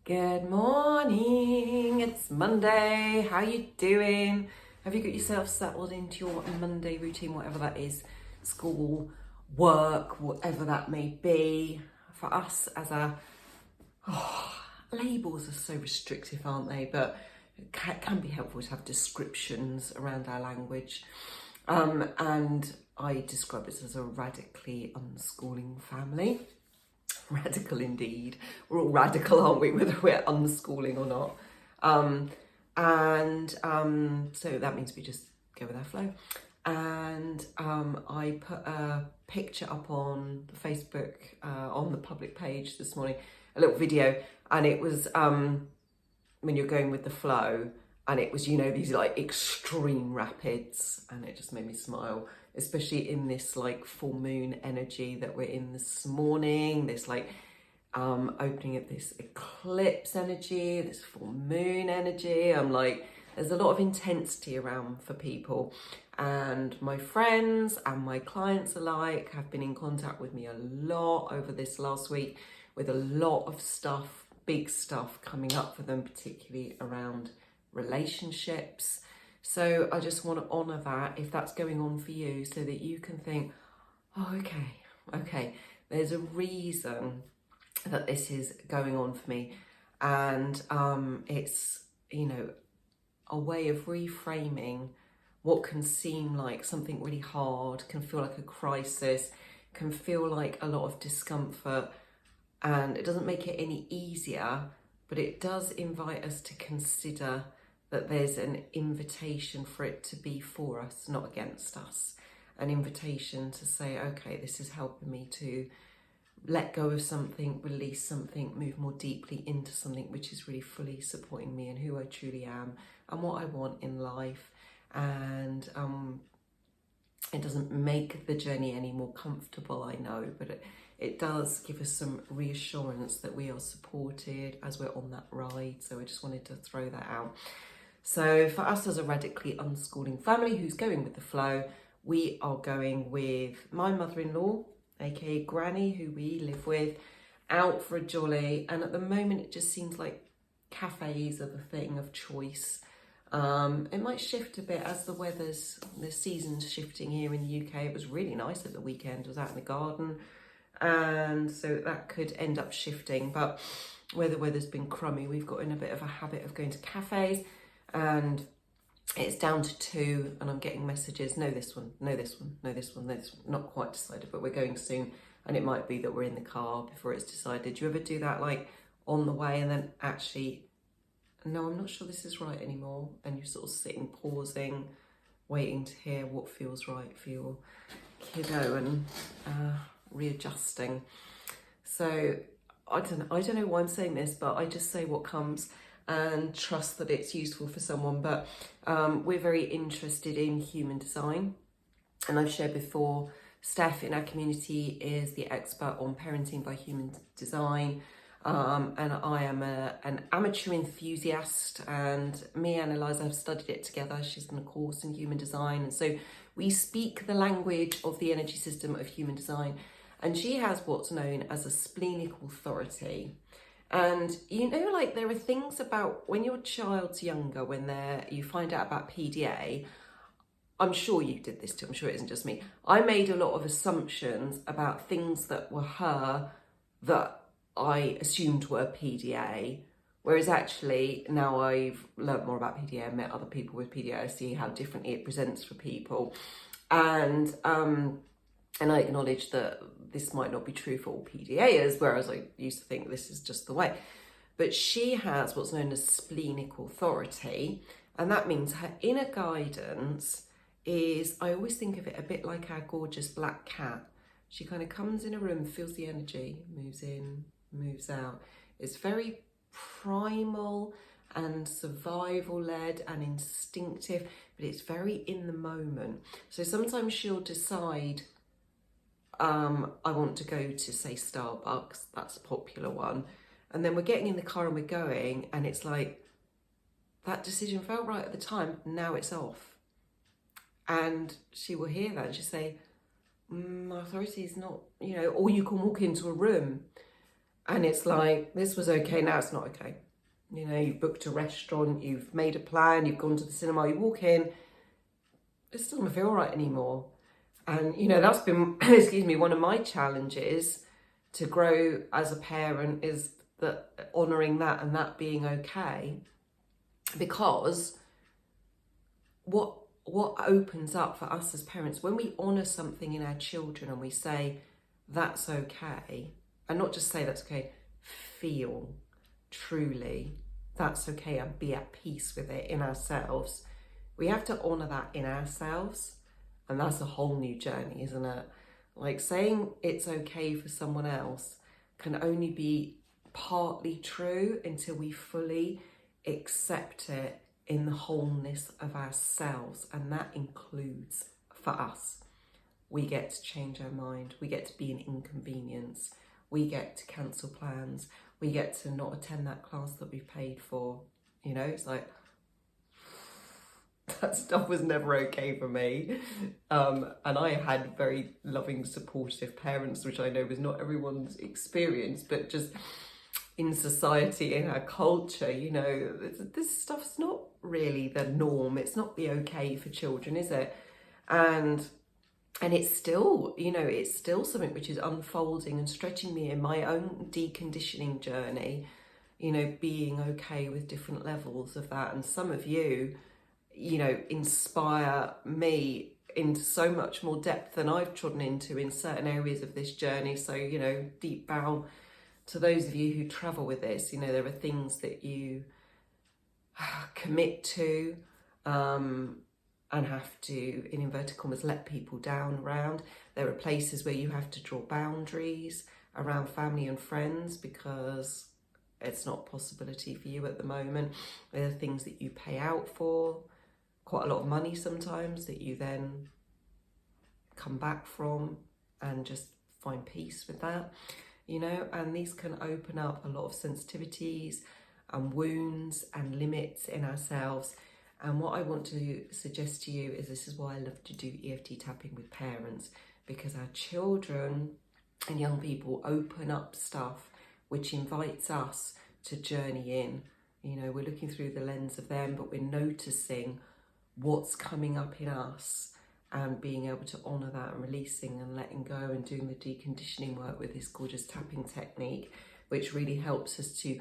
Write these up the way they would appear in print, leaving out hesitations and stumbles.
Good morning, it's Monday. How you doing? Have you got yourself settled into your Monday routine, whatever that is, school, work, whatever that may be? For us as labels are so restrictive, aren't they? But it can be helpful to have descriptions around our language. And I describe it as a radically unschooling family. Radical indeed. We're all radical, aren't we, whether we're unschooling or not. So that means we just go with our flow. And I put a picture up on Facebook, on the public page this morning, a little video, and it was when you're going with the flow, and it was, these like extreme rapids, and it just made me smile, especially in this like full moon energy that we're in this morning, this like opening of this eclipse energy, this full moon energy. I'm like, there's a lot of intensity around for people, and my friends and my clients alike have been in contact with me a lot over this last week with a lot of stuff, big stuff coming up for them, particularly around relationships. So I just want to honour that if that's going on for you, so that you can think, oh, okay, there's a reason that this is going on for me. And it's, a way of reframing what can seem like something really hard, can feel like a crisis, can feel like a lot of discomfort. And it doesn't make it any easier, but it does invite us to consider that there's an invitation for it to be for us, not against us. An invitation to say, okay, this is helping me to let go of something, release something, move more deeply into something which is really fully supporting me and who I truly am and what I want in life. And it doesn't make the journey any more comfortable, I know, but it does give us some reassurance that we are supported as we're on that ride. So I just wanted to throw that out. So for us as a radically unschooling family who's going with the flow, we are going with my mother-in-law, aka Granny, who we live with, out for a jolly. And at the moment, it just seems like cafes are the thing of choice. It might shift a bit as the season's shifting here in the UK. It was really nice at the weekend. I was out in the garden, and so that could end up shifting. But where the weather's been crummy, we've got in a bit of a habit of going to cafes, and it's down to 2, and I'm getting messages, no this one, no this one, no this one, no this one. Not quite decided, but we're going soon, and it might be that we're in the car before it's decided. Do you ever do that, like on the way, and then actually, no, I'm not sure this is right anymore, and you're sort of sitting, pausing, waiting to hear what feels right for your kiddo, and readjusting. So I don't know why I'm saying this, but I just say what comes and trust that it's useful for someone. But we're very interested in human design, and I've shared before, Steph in our community is the expert on parenting by human design, and I am an amateur enthusiast, and me and Eliza have studied it together. She's done a course in human design, and so we speak the language of the energy system of human design, and she has what's known as a splenic authority. And like there are things about when your child's younger, when you find out about PDA, I'm sure you did this too, I'm sure it isn't just me. I made a lot of assumptions about things that were her that I assumed were PDA, whereas actually now I've learnt more about PDA, met other people with PDA, I see how differently it presents for people. And I acknowledge that this might not be true for all PDAers, whereas I used to think this is just the way. But she has what's known as splenic authority, and that means her inner guidance is, I always think of it a bit like our gorgeous black cat. She kind of comes in a room, feels the energy, moves in, moves out. It's very primal and survival-led and instinctive, but it's very in the moment. So sometimes she'll decide, I want to go to, say, Starbucks, that's a popular one. And then we're getting in the car and we're going, and it's like, that decision felt right at the time, now it's off. And she will hear that and she'll say, my authority is not, or you can walk into a room And it's like, this was okay, now it's not okay. You know, you've booked a restaurant, you've made a plan, you've gone to the cinema, you walk in, it still doesn't feel right anymore. And, you know, that's been, excuse me, one of my challenges to grow as a parent, is that honouring that and that being okay. Because what opens up for us as parents, when we honour something in our children and we say, that's okay, and not just say that's okay, feel truly that's okay and be at peace with it in ourselves. We have to honour that in ourselves, and that's a whole new journey, isn't it? Like, saying it's okay for someone else can only be partly true until we fully accept it in the wholeness of ourselves, and that includes for us. We get to change our mind, we get to be an inconvenience, we get to cancel plans, we get to not attend that class that we paid for. You know, it's like, that stuff was never okay for me. And I had very loving, supportive parents, which I know was not everyone's experience, but just in society, in our culture, you know, this stuff's not really the norm. It's not the okay for children, is it? And it's still, you know, it's still something which is unfolding and stretching me in my own deconditioning journey, you know, being okay with different levels of that. And some of you, you know, inspire me into so much more depth than I've trodden into in certain areas of this journey. So, you know, deep bow to those of you who travel with this. You know, there are things that you commit to and have to, in inverted commas, let people down around. There are places where you have to draw boundaries around family and friends because it's not a possibility for you at the moment. There are things that you pay out for, quite a lot of money sometimes, that you then come back from and just find peace with that, you know. And these can open up a lot of sensitivities and wounds and limits in ourselves. And what I want to suggest to you is, this is why I love to do EFT tapping with parents, because our children and young people open up stuff which invites us to journey in. You know, we're looking through the lens of them, but we're noticing what's coming up in us and being able to honour that and releasing and letting go and doing the deconditioning work with this gorgeous tapping technique, which really helps us to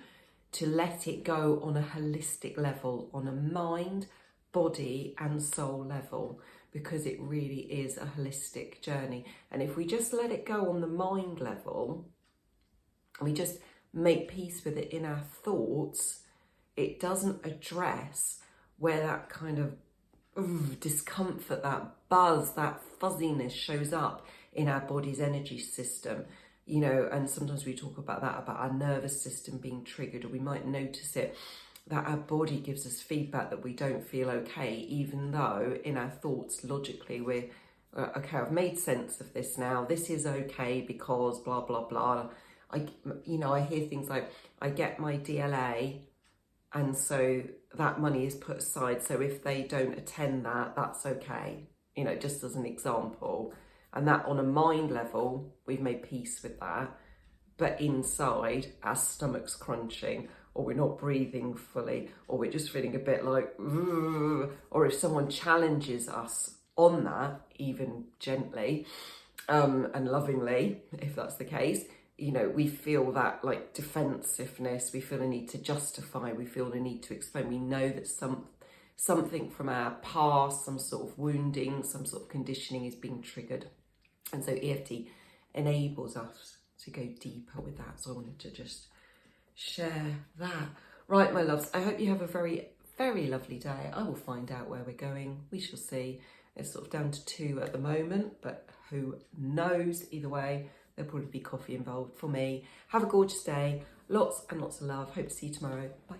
let it go on a holistic level, on a mind, body and soul level, because it really is a holistic journey. And if we just let it go on the mind level, and we just make peace with it in our thoughts, it doesn't address where that kind of discomfort, that buzz, that fuzziness shows up in our body's energy system. You know, and sometimes we talk about that, about our nervous system being triggered, or we might notice it, that our body gives us feedback that we don't feel okay, even though in our thoughts, logically, we're, okay, I've made sense of this now. This is okay because blah, blah, blah. I hear things like, I get my DLA, and so that money is put aside. So if they don't attend that, that's okay. You know, just as an example. And that on a mind level, we've made peace with that. But inside, our stomach's crunching, or we're not breathing fully, or we're just feeling a bit like, or if someone challenges us on that, even gently and lovingly, if that's the case, you know, we feel that like defensiveness, we feel a need to justify, we feel a need to explain. We know that something from our past, some sort of wounding, some sort of conditioning is being triggered. And so EFT enables us to go deeper with that. So I wanted to just share that. Right, my loves, I hope you have a very, very lovely day. I will find out where we're going. We shall see. It's sort of down to 2 at the moment, but who knows? Either way, there'll probably be coffee involved for me. Have a gorgeous day. Lots and lots of love. Hope to see you tomorrow. Bye.